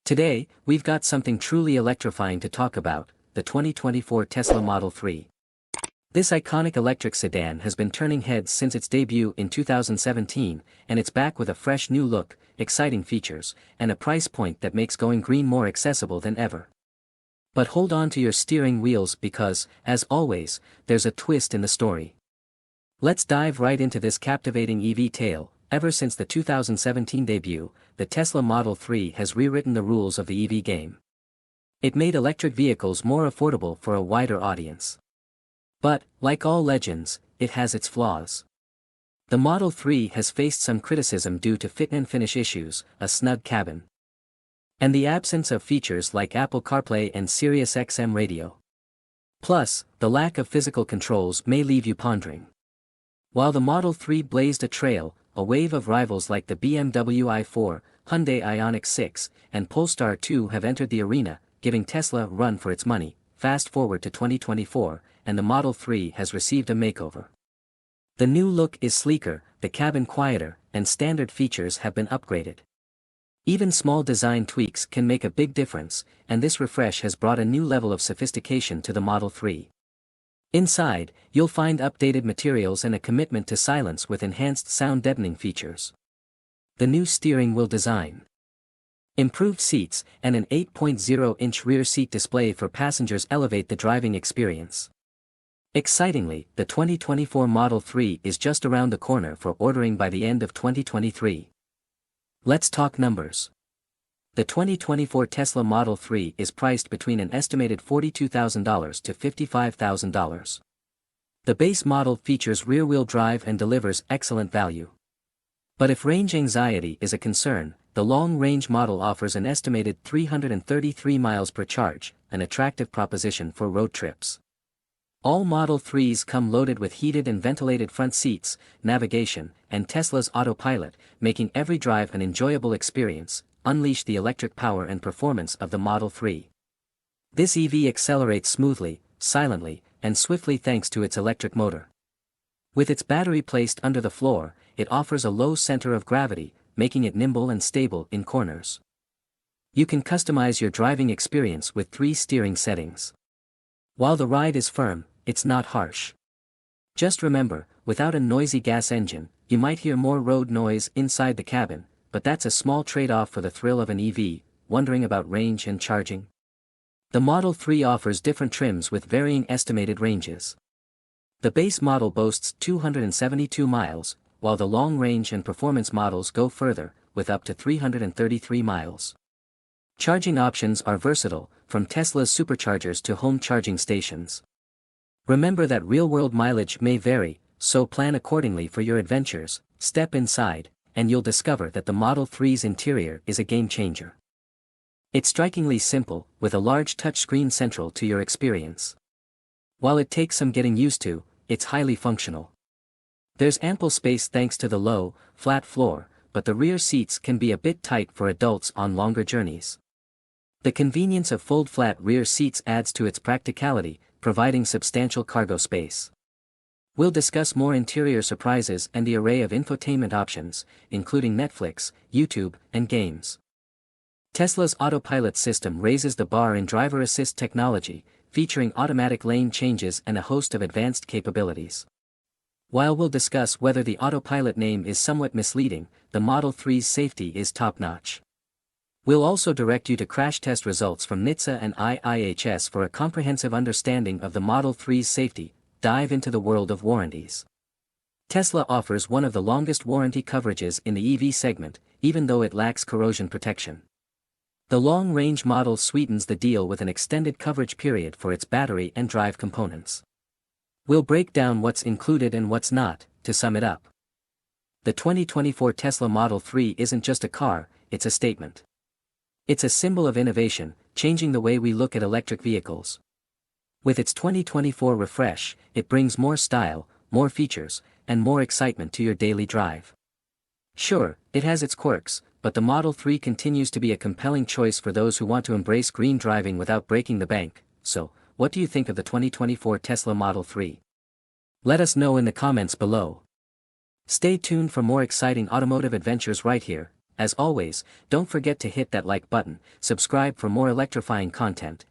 Today, we've got something truly electrifying to talk about, the 2024 Tesla Model 3. This iconic electric sedan has been turning heads since its debut in 2017, and it's back with a fresh new look, exciting features, and a price point that makes going green more accessible than ever. But hold on to your steering wheels because, as always, there's a twist in the story. Let's dive right into this captivating EV tale. Ever since the 2017 debut, the Tesla Model 3 has rewritten the rules of the EV game. It made electric vehicles more affordable for a wider audience. But, like all legends, it has its flaws. The Model 3 has faced some criticism due to fit and finish issues, a snug cabin, and the absence of features like Apple CarPlay and Sirius XM radio. Plus, the lack of physical controls may leave you pondering. While the Model 3 blazed a trail, a wave of rivals like the BMW i4, Hyundai Ioniq 6, and Polestar 2 have entered the arena, giving Tesla a run for its money. Fast forward to 2024, and the Model 3 has received a makeover. The new look is sleeker, the cabin quieter, and standard features have been upgraded. Even small design tweaks can make a big difference, and this refresh has brought a new level of sophistication to the Model 3. Inside, you'll find updated materials and a commitment to silence with enhanced sound deadening features. The new steering wheel design, improved seats, and an 8.0-inch rear seat display for passengers elevate the driving experience. Excitingly, the 2024 Model 3 is just around the corner for ordering by the end of 2023. Let's talk numbers. The 2024 Tesla Model 3 is priced between an estimated $42,000 to $55,000. The base model features rear-wheel drive and delivers excellent value. But if range anxiety is a concern, the long-range model offers an estimated 333 miles per charge, an attractive proposition for road trips. All Model 3s come loaded with heated and ventilated front seats, navigation, and Tesla's autopilot, making every drive an enjoyable experience. Unleash the electric power and performance of the Model 3. This EV accelerates smoothly, silently, and swiftly thanks to its electric motor. With its battery placed under the floor, it offers a low center of gravity, making it nimble and stable in corners. You can customize your driving experience with 3 steering settings. While the ride is firm, it's not harsh. Just remember, without a noisy gas engine, you might hear more road noise inside the cabin, but that's a small trade-off for the thrill of an EV. Wondering about range and charging? The Model 3 offers different trims with varying estimated ranges. The base model boasts 272 miles, while the long-range and performance models go further, with up to 333 miles. Charging options are versatile, from Tesla's superchargers to home charging stations. Remember that real-world mileage may vary, so plan accordingly for your adventures. Step inside, and you'll discover that the Model 3's interior is a game-changer. It's strikingly simple, with a large touchscreen central to your experience. While it takes some getting used to, it's highly functional. There's ample space thanks to the low, flat floor, but the rear seats can be a bit tight for adults on longer journeys. The convenience of fold-flat rear seats adds to its practicality, providing substantial cargo space. We'll discuss more interior surprises and the array of infotainment options, including Netflix, YouTube, and games. Tesla's autopilot system raises the bar in driver assist technology, featuring automatic lane changes and a host of advanced capabilities. While we'll discuss whether the autopilot name is somewhat misleading, the Model 3's safety is top-notch. We'll also direct you to crash test results from NHTSA and IIHS for a comprehensive understanding of the Model 3's safety. Dive into the world of warranties. Tesla offers one of the longest warranty coverages in the EV segment, even though it lacks corrosion protection. The long-range model sweetens the deal with an extended coverage period for its battery and drive components. We'll break down what's included and what's not. To sum it up, the 2024 Tesla Model 3 isn't just a car, it's a statement. It's a symbol of innovation, changing the way we look at electric vehicles. With its 2024 refresh, it brings more style, more features, and more excitement to your daily drive. Sure, it has its quirks, but the Model 3 continues to be a compelling choice for those who want to embrace green driving without breaking the bank. So, what do you think of the 2024 Tesla Model 3? Let us know in the comments below. Stay tuned for more exciting automotive adventures right here, As always, don't forget to hit that like button, subscribe for more electrifying content,